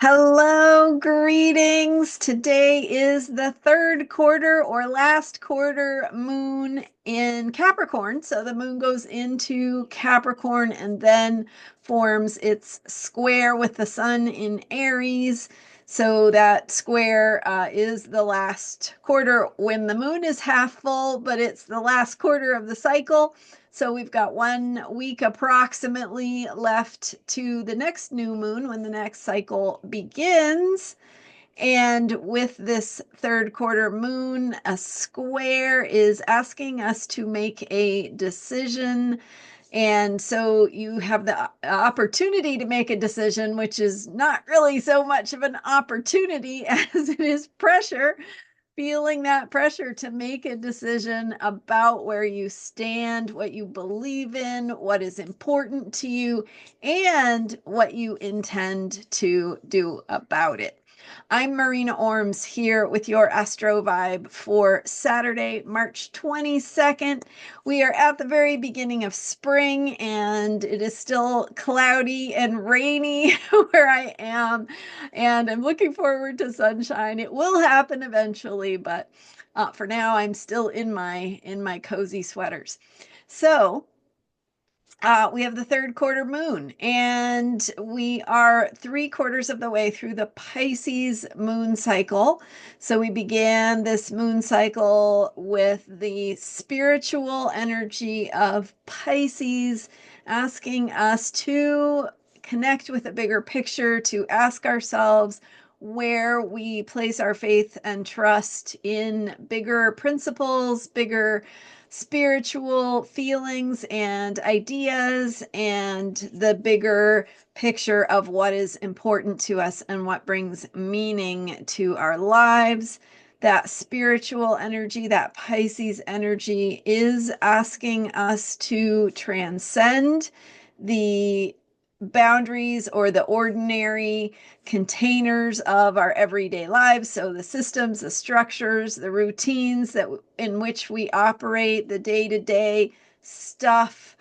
Hello, greetings. Today is the third quarter or last quarter moon in Capricorn. So the moon goes into Capricorn and then forms its square with the sun in Aries. So that square is the last quarter when the moon is half full, but it's the last quarter of the cycle. So we've got 1 week approximately left to the next new moon when the next cycle begins. And with this third quarter moon, a square is asking us to make a decision. And so you have the opportunity to make a decision, which is not really so much of an opportunity as it is pressure, feeling that pressure to make a decision about where you stand, what you believe in, what is important to you, and what you intend to do about it. I'm Marina Orms here with your Astro Vibe for Saturday, March 22nd. We are at the very beginning of spring and it is still cloudy and rainy where I am, and I'm looking forward to sunshine. It will happen eventually, but for now I'm still in my cozy sweaters. So we have the third quarter moon, and we are 3/4 of the way through the Pisces moon cycle. So we began this moon cycle with the spiritual energy of Pisces, asking us to connect with a bigger picture, to ask ourselves where we place our faith and trust in bigger principles, bigger spiritual feelings and ideas, and the bigger picture of what is important to us and what brings meaning to our lives. That spiritual energy, that Pisces energy, is asking us to transcend the boundaries or the ordinary containers of our everyday lives. So the systems, the structures, the routines that in which we operate, the day-to-day stuff,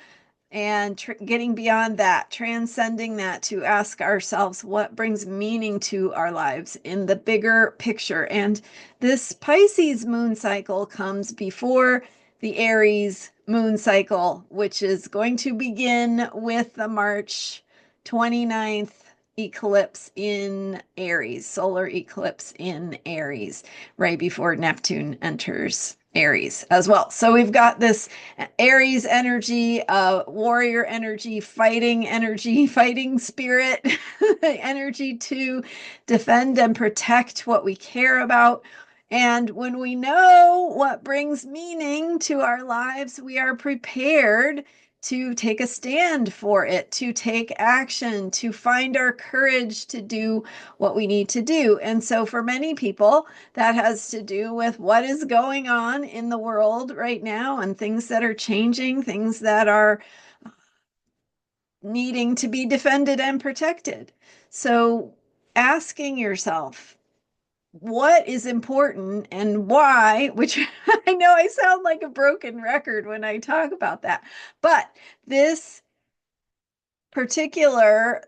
and getting beyond that, transcending that to ask ourselves what brings meaning to our lives in the bigger picture. And this Pisces moon cycle comes before the Aries moon cycle, which is going to begin with the March 29th eclipse in Aries, solar eclipse in Aries, right before Neptune enters Aries as well. So we've got this Aries energy, warrior energy, fighting spirit, energy to defend and protect what we care about. And when we know what brings meaning to our lives, we are prepared to take a stand for it, to take action, to find our courage to do what we need to do. And so for many people, that has to do with what is going on in the world right now and things that are changing, things that are needing to be defended and protected. So asking yourself, what is important and why, which I know I sound like a broken record when I talk about that, but this particular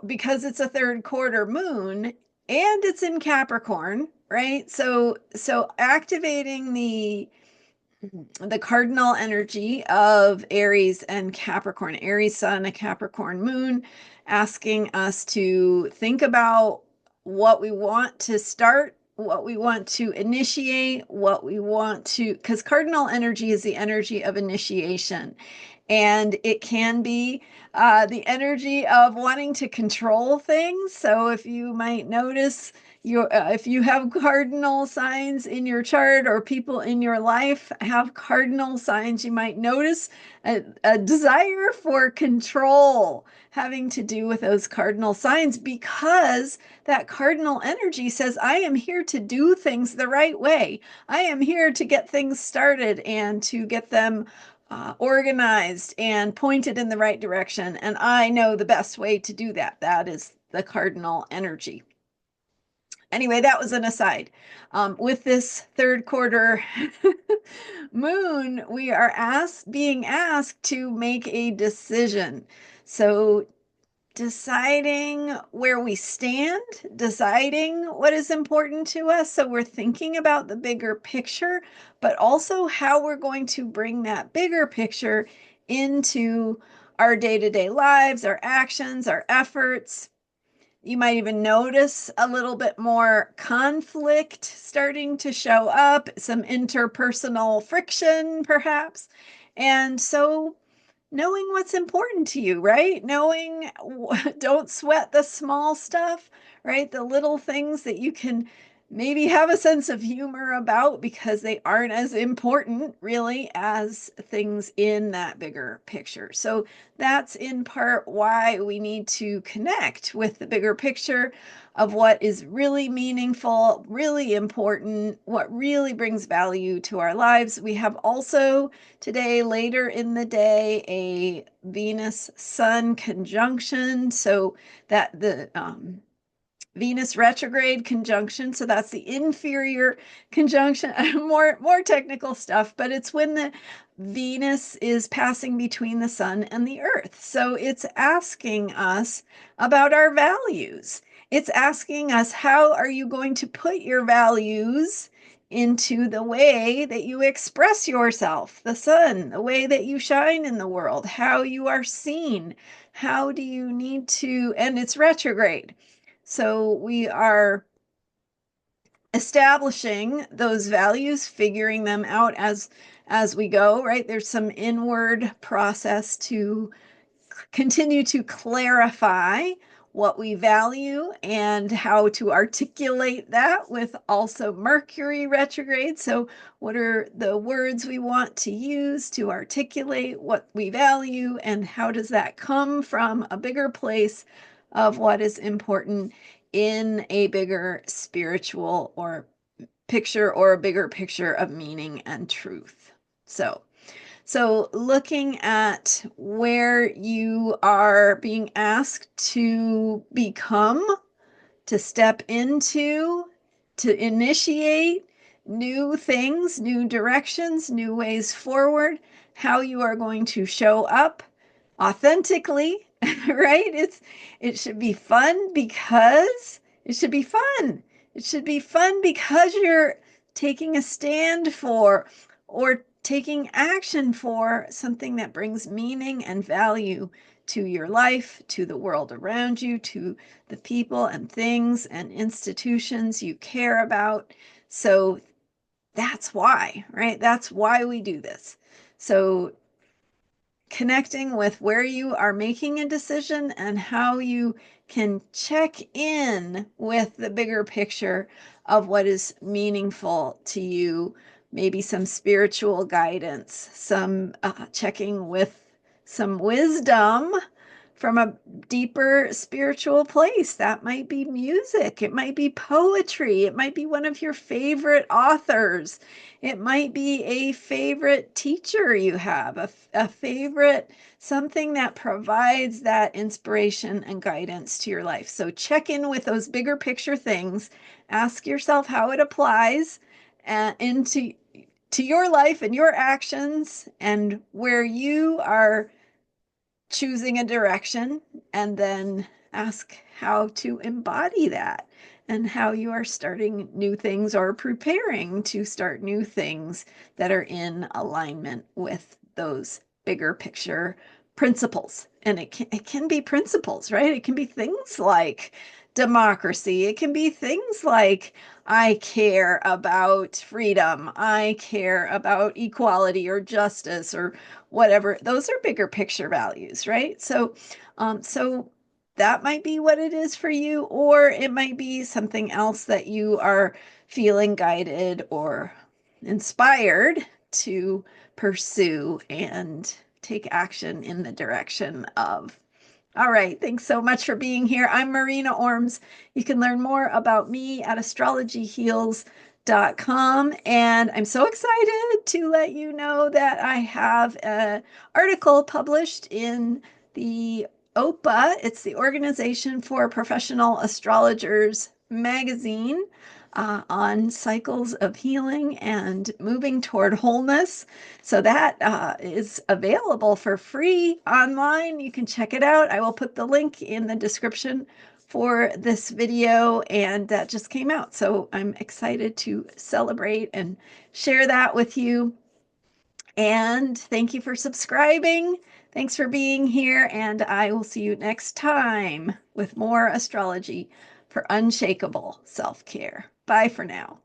because it's a third quarter moon and it's in Capricorn, right? So activating the cardinal energy of Aries and Capricorn, Aries sun, a Capricorn moon, asking us to think about what we want to start, what we want to initiate, what we want to, because cardinal energy is the energy of initiation. And it can be the energy of wanting to control things. So if you might notice, if you have cardinal signs in your chart or people in your life have cardinal signs, you might notice a desire for control having to do with those cardinal signs, because that cardinal energy says, I am here to do things the right way. I am here to get things started and to get them organized and pointed in the right direction. And I know the best way to do that. That is the cardinal energy. Anyway, that was an aside. With this third quarter moon, we are being asked to make a decision. So deciding where we stand, deciding what is important to us. So we're thinking about the bigger picture, but also how we're going to bring that bigger picture into our day-to-day lives, our actions, our efforts. You might even notice a little bit more conflict starting to show up, some interpersonal friction, perhaps. And so knowing what's important to you, right? Knowing, don't sweat the small stuff, right? The little things that you can maybe have a sense of humor about because they aren't as important really as things in that bigger picture. So that's in part why we need to connect with the bigger picture of what is really meaningful, really important, what really brings value to our lives. We have also today, later in the day, a Venus Sun conjunction. So that the Venus retrograde conjunction. So that's the inferior conjunction, more technical stuff, but it's when the Venus is passing between the sun and the earth. So it's asking us about our values. It's asking us, how are you going to put your values into the way that you express yourself, the sun, the way that you shine in the world, how you are seen, how do you need to, and it's retrograde. So we are establishing those values, figuring them out as we go, right? There's some inward process to continue to clarify what we value and how to articulate that with also Mercury retrograde. So what are the words we want to use to articulate what we value, and how does that come from a bigger place of what is important in a bigger spiritual or picture, or a bigger picture of meaning and truth. So looking at where you are being asked to become, to step into, to initiate new things, new directions, new ways forward, how you are going to show up authentically, right? It should be fun because it should be fun. It should be fun because you're taking a stand for, or taking action for, something that brings meaning and value to your life, to the world around you, to the people and things and institutions you care about. So that's why, right? That's why we do this. So connecting with where you are making a decision and how you can check in with the bigger picture of what is meaningful to you, maybe some spiritual guidance, some checking with some wisdom from a deeper spiritual place. That might be music, it might be poetry, it might be one of your favorite authors, it might be a favorite teacher you have, a favorite, something that provides that inspiration and guidance to your life. So check in with those bigger picture things. Ask yourself how it applies into to your life and your actions, and where you are choosing a direction, and then ask how to embody that, and how you are starting new things or preparing to start new things that are in alignment with those bigger picture principles. And it can be principles, right? It can be things like democracy. It can be things like, I care about freedom, I care about equality or justice, or whatever. Those are bigger picture values, right? So that might be what it is for you, or it might be something else that you are feeling guided or inspired to pursue and take action in the direction of. All right, thanks so much for being here. I'm Marina Orms. You can learn more about me at astrologyheals.com. And I'm so excited to let you know that I have an article published in the OPA. It's the Organization for Professional Astrologers magazine. on cycles of healing and moving toward wholeness. So that is available for free online. You can check it out. I will put the link in the description for this video, and that just came out. So I'm excited to celebrate and share that with you. And thank you for subscribing. Thanks for being here, and I will see you next time with more astrology for unshakable self-care. Bye for now.